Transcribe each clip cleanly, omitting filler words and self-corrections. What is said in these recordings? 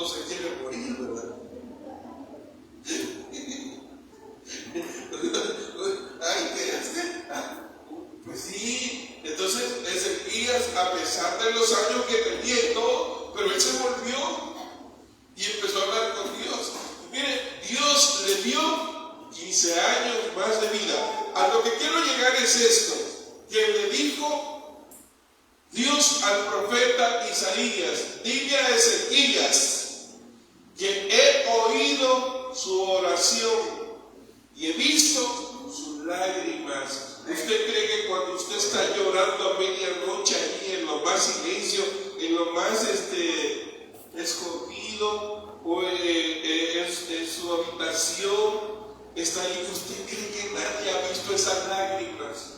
no se quiere morir, ¿verdad? Ay, ¿qué hace? Pues sí. Entonces Ezequías, a pesar de los años que tenía y todo, pero él se volvió y empezó a hablar con Dios. Mire, Dios le dio 15 años más de vida. A lo que quiero llegar es esto, que le dijo Dios al profeta Isaías: dile a Ezequías que he oído su oración y he visto sus lágrimas. ¿Usted cree que cuando usted está llorando a medianoche allí en lo más silencio, en lo más escondido, o en su habitación, está ahí? ¿Usted cree que nadie ha visto esas lágrimas?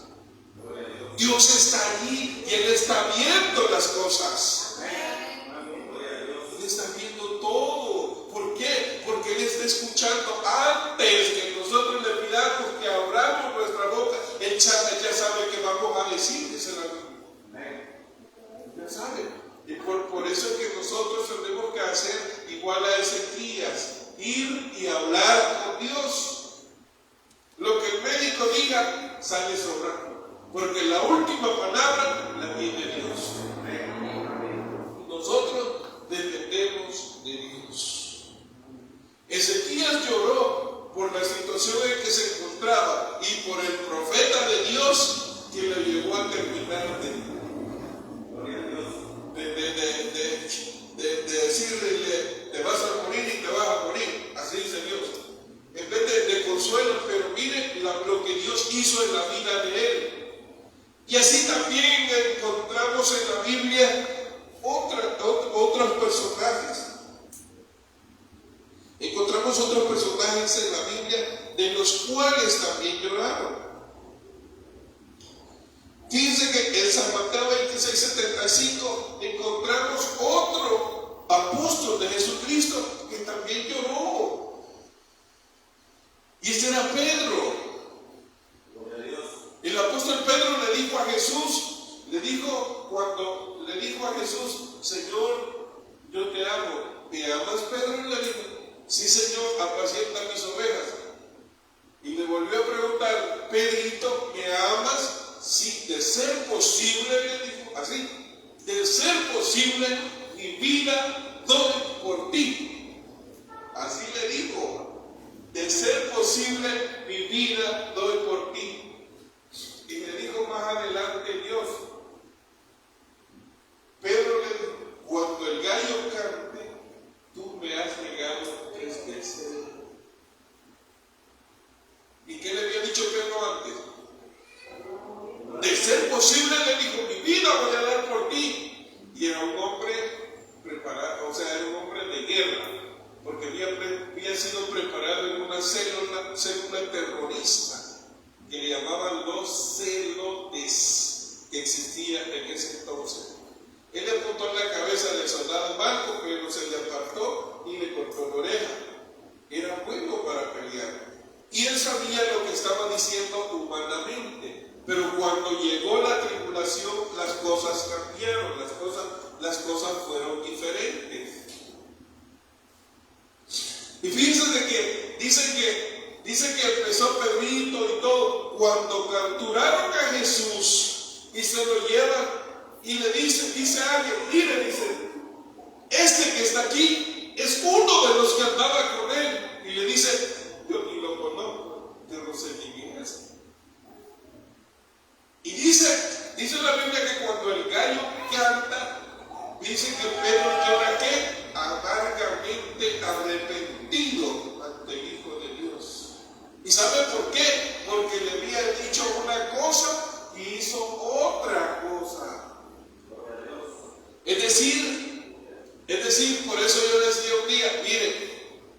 Dios está ahí y Él está viendo las cosas. Él está viendo todo. ¿Por qué? Porque Él está escuchando antes que nosotros le pidamos que abramos nuestra boca. Él ya sabe que vamos a decir, dice la Biblia. Ya sabe. Y por eso es que nosotros tenemos que hacer igual a Ezequías: ir y hablar con Dios. Lo que el médico diga sale sobrando, porque la última palabra la tiene Dios. Nosotros dependemos de Dios. Ezequías lloró por la situación en que se encontraba y por el profeta de Dios que le llevó a terminar de decirle: te vas a morir y te vas a morir. Así dice Dios. En vez de consuelo, pero mire lo que Dios hizo en la vida de él. Y así también encontramos en la Biblia otros personajes. Encontramos otros personajes en la Biblia de los cuales también lloraron. Fíjense que en San Mateo 26:75 encontramos otro apóstol de Jesucristo que también lloró. Y ese era Pedro. El apóstol Pedro le dijo a Jesús, cuando le dijo a Jesús: Señor, yo te amo. ¿Me amas, Pedro? Y le dijo: sí, Señor, apacienta mis ovejas. Y le volvió a preguntar: Pedrito, ¿me amas? Sí, de ser posible, le dijo, así, de ser posible, mi vida doy por ti. Así le dijo: de ser posible, mi vida doy por ti. Y le dijo más adelante Dios, Pedro le dijo: cuando el gallo cante, tú me has negado 3 veces. ¿Y qué le había dicho Pedro antes? De ser posible, le dijo: mi vida voy a dar por ti. Y era un hombre preparado, o sea, era un hombre de guerra, porque había sido preparado en una célula terrorista que le llamaban los celotes, que existía en ese entonces. Él le apuntó en la cabeza del soldado Marco, pero se le apartó y le cortó la oreja. Era bueno para pelear. Y él sabía lo que estaba diciendo humanamente. Pero cuando llegó la tribulación, las cosas cambiaron, las cosas fueron diferentes. Y fíjense que dice que empezó Pedrito y todo. Cuando capturaron a Jesús y se lo llevan, y le dice a alguien: mire, dice, este que está aquí es uno de los que andaba con él. Y le dice: yo ni lo conozco, yo no sé quién es. Y dice la Biblia que cuando el gallo canta, dice que Pedro llora ¿qué? Amargamente arrepentido ante el Hijo de Dios. ¿Y sabe por qué? Porque le había dicho una cosa y hizo otra cosa. Es decir, por eso yo decía un día: mire,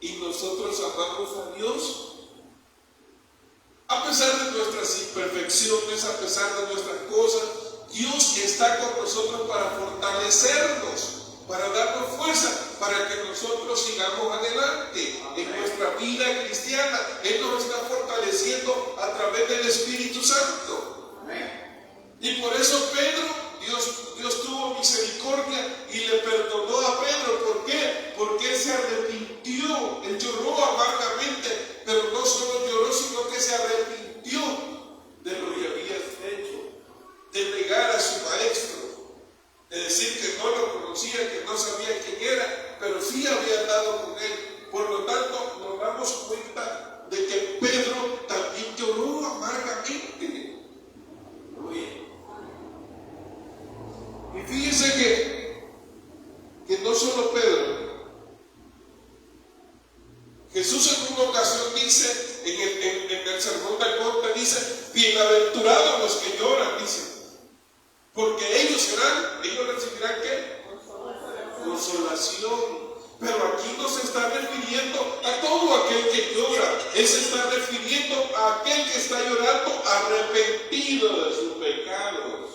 ¿y nosotros amamos a Dios? A pesar de nuestras imperfecciones, a pesar de nuestras cosas, Dios está con nosotros para fortalecernos, para darnos fuerza, para que nosotros sigamos adelante en nuestra vida cristiana. Él nos está fortaleciendo a través del Espíritu Santo. Y por eso Pedro, Dios tuvo misericordia y le perdonó a Pedro. ¿Por qué? Porque él se sabía quién era, pero sí había andado con él. Por lo tanto, nos damos cuenta de que Pedro también lloró amargamente. Y fíjense que no solo Pedro. Jesús en una ocasión dice, en el Sermón del Monte dice, bienaventurados los que lloran, dice, porque ellos recibirán ¿qué? Consolación. Pero aquí no se está refiriendo a todo aquel que llora, él se está refiriendo a aquel que está llorando arrepentido de sus pecados.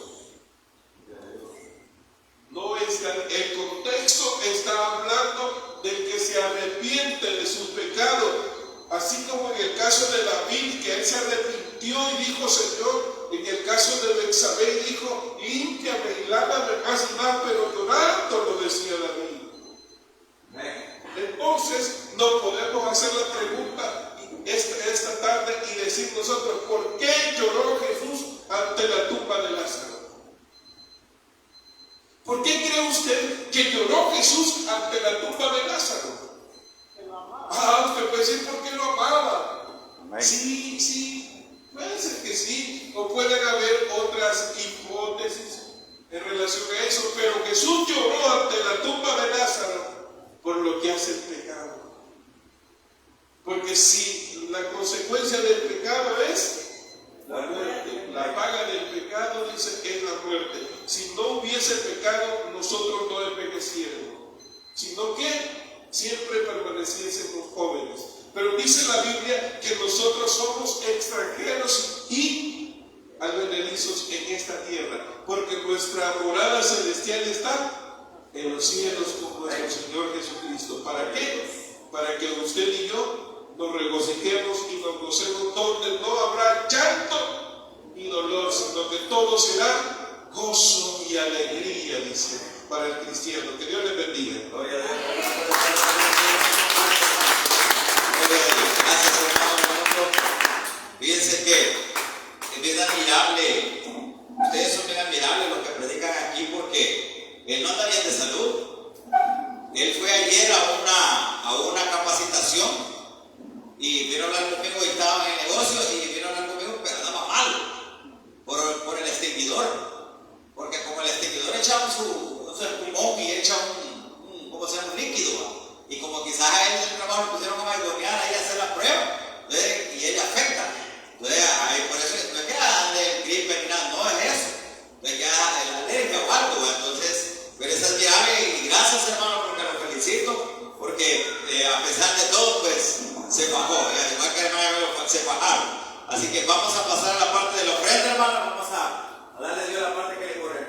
No está, el contexto está hablando del que se arrepiente de sus pecados, así como en el caso de David, que él se arrepintió y dijo, Señor, en el caso de Betsabé dijo, límpiame y lávame más y más, pero llorando lo decía David. Entonces no podemos hacer la pregunta esta tarde y decir nosotros, ¿por qué lloró Jesús ante la tumba de Lázaro? ¿Por qué cree usted que lloró Jesús ante la tumba de Lázaro? Usted puede decir porque lo amaba. Sí, puede ser que sí, o pueden haber otras hipótesis en relación a eso, pero Jesús lloró ante la tumba de Lázaro por lo que hace el pecado. Porque si la consecuencia del pecado es la muerte, la paga del pecado, dice, es la muerte. Si no hubiese pecado, nosotros no envejeciéramos, sino que siempre permaneciésemos jóvenes. Pero dice la Biblia que nosotros somos extranjeros y advenedizos en esta tierra, porque nuestra morada celestial está en los cielos con nuestro Señor Jesucristo. ¿Para qué? Para que usted y yo nos regocijemos y nos gocemos, donde no habrá llanto ni dolor, sino que todo será gozo y alegría, dice, para el cristiano. Que Dios les bendiga. Gloria a Dios. Gracias, hermano. Fíjense que es bien admirable. Ustedes son bien admirables los que predican aquí, porque él no anda bien de salud. Él fue ayer a una capacitación y vino a hablar conmigo y estaba en el negocio y vino a hablar conmigo, pero andaba mal por el extinguidor, porque como el extinguidor echa un pulmón y echa un líquido, y como quizás a él en el trabajo le pusieron a mayornear ahí a hacer la prueba, entonces, y ella afecta, entonces por eso no es que ande el gripe ni nada, no es eso, entonces ya la alergia o algo, entonces, pero es admirable y gracias, hermano, porque lo felicito, porque a pesar de todo, pues se bajó, igual que el hermano se bajaron. Así que vamos a pasar a la parte de la ofrenda, hermano, vamos a darle a Dios la parte que le corresponde.